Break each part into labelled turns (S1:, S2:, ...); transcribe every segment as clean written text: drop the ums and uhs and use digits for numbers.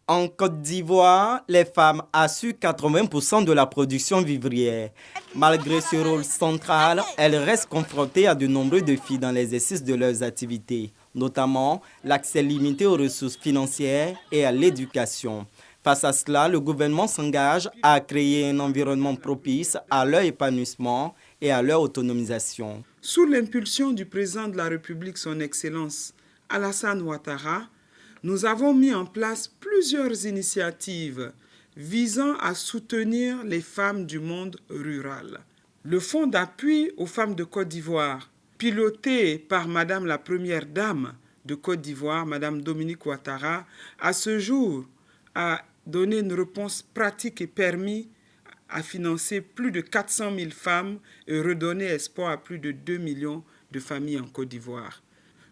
S1: En Côte d'Ivoire, les femmes assurent 80% de la production vivrière. Malgré ce rôle central, elles restent confrontées à de nombreux défis dans l'exercice de leurs activités, notamment l'accès limité aux ressources financières et à l'éducation. Face à cela, le gouvernement s'engage à créer un environnement propice à leur épanouissement et à leur autonomisation.
S2: Sous l'impulsion du président de la République, son Excellence Alassane Ouattara, nous avons mis en place plusieurs initiatives visant à soutenir les femmes du monde rural. Le Fonds d'appui aux femmes de Côte d'Ivoire, piloté par Madame la Première Dame de Côte d'Ivoire, Madame Dominique Ouattara, à ce jour a donné une réponse pratique et permis à financer plus de 400 000 femmes et redonner espoir à plus de 2 millions de familles en Côte d'Ivoire.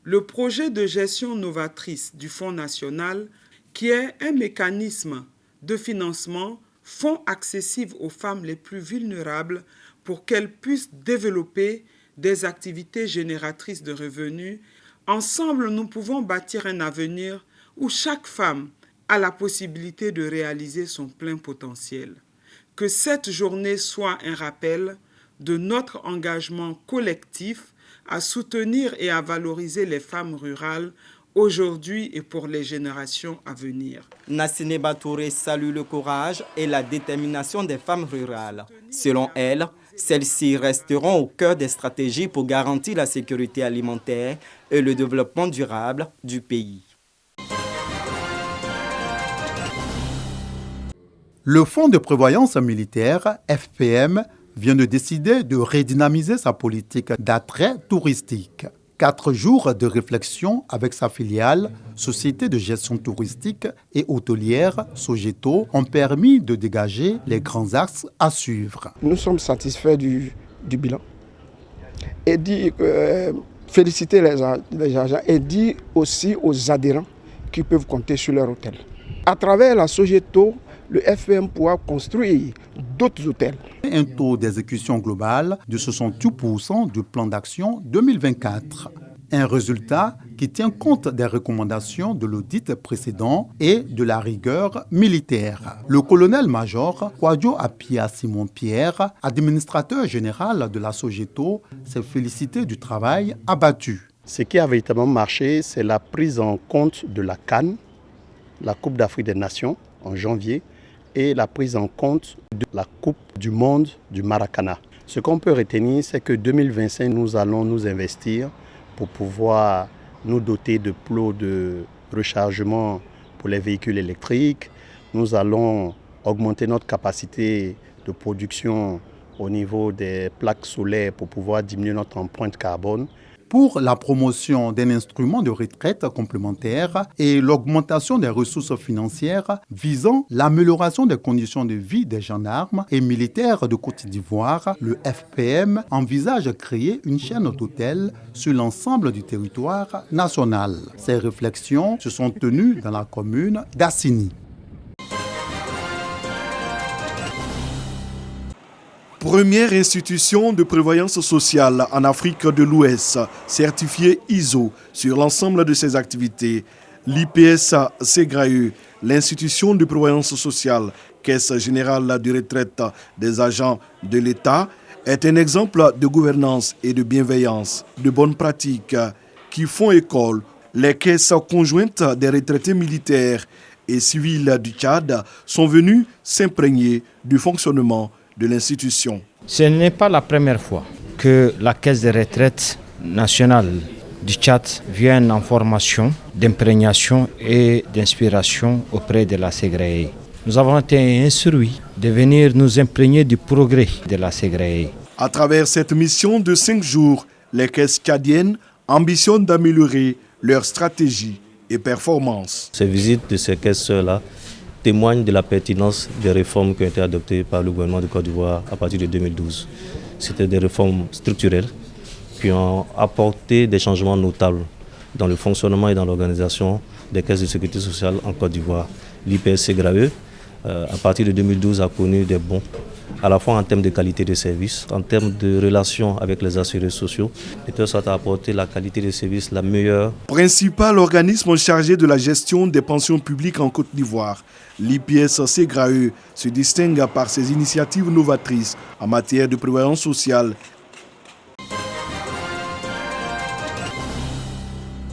S2: Le projet de gestion novatrice du Fonds national, qui est un mécanisme de financement, fonds accessible aux femmes les plus vulnérables pour qu'elles puissent développer des activités génératrices de revenus. Ensemble, nous pouvons bâtir un avenir où chaque femme a la possibilité de réaliser son plein potentiel. Que cette journée soit un rappel de notre engagement collectif à soutenir et à valoriser les femmes rurales aujourd'hui et pour les générations à venir.
S1: Nassine Batouré salue le courage et la détermination des femmes rurales. Selon elle, celles-ci resteront au cœur des stratégies pour garantir la sécurité alimentaire et le développement durable du pays.
S3: Le Fonds de prévoyance militaire, FPM, vient de décider de redynamiser sa politique d'attrait touristique. 4 jours de réflexion avec sa filiale, Société de gestion touristique et hôtelière, Sogeto, ont permis de dégager les grands axes à suivre.
S4: Nous sommes satisfaits du bilan et féliciter les agents et dire aussi aux adhérents qui peuvent compter sur leur hôtel. À travers la Sogeto, le FPM pourra construire d'autres hôtels.
S3: Un taux d'exécution globale de 68% du plan d'action 2024. Un résultat qui tient compte des recommandations de l'audit précédent et de la rigueur militaire. Le colonel-major Kwadjo Apia Simon-Pierre, administrateur général de la Sogeto, s'est félicité du travail abattu.
S5: Ce qui a véritablement marché, c'est la prise en compte de la CAN, la Coupe d'Afrique des Nations, en janvier, et la prise en compte de la Coupe du Monde du Maracana. Ce qu'on peut retenir, c'est que 2025, nous allons nous investir pour pouvoir nous doter de plots de rechargement pour les véhicules électriques. Nous allons augmenter notre capacité de production au niveau des plaques solaires pour pouvoir diminuer notre empreinte carbone.
S3: Pour la promotion d'un instrument de retraite complémentaire et l'augmentation des ressources financières visant l'amélioration des conditions de vie des gendarmes et militaires de Côte d'Ivoire, le FPM envisage de créer une chaîne d'hôtels sur l'ensemble du territoire national. Ces réflexions se sont tenues dans la commune d'Assini.
S6: Première institution de prévoyance sociale en Afrique de l'Ouest, certifiée ISO sur l'ensemble de ses activités, l'IPS Ségraeux, l'institution de prévoyance sociale, Caisse générale de retraite des agents de l'État, est un exemple de gouvernance et de bienveillance, de bonnes pratiques qui font école. Les caisses conjointes des retraités militaires et civils du Tchad sont venues s'imprégner du fonctionnement de l'institution.
S7: Ce n'est pas la première fois que la Caisse de retraite nationale du Tchad vient en formation d'imprégnation et d'inspiration auprès de la Ségraé. Nous avons été instruits de venir nous imprégner du progrès de la Ségraé.
S6: À travers cette mission de 5 jours, les caisses tchadiennes ambitionnent d'améliorer leur stratégie et performance.
S8: Ces visites de ces caisses-là témoignent de la pertinence des réformes qui ont été adoptées par le gouvernement de Côte d'Ivoire à partir de 2012. C'était des réformes structurelles qui ont apporté des changements notables dans le fonctionnement et dans l'organisation des caisses de sécurité sociale en Côte d'Ivoire. L'IPS Ségraeux à partir de 2012, a connu des bons, à la fois en termes de qualité de service, en termes de relations avec les assurés sociaux, de telle sorte à apporter la qualité de service la meilleure.
S6: Principal organisme chargé de la gestion des pensions publiques en Côte d'Ivoire, l'IPS SEGRAE se distingue par ses initiatives novatrices en matière de prévoyance sociale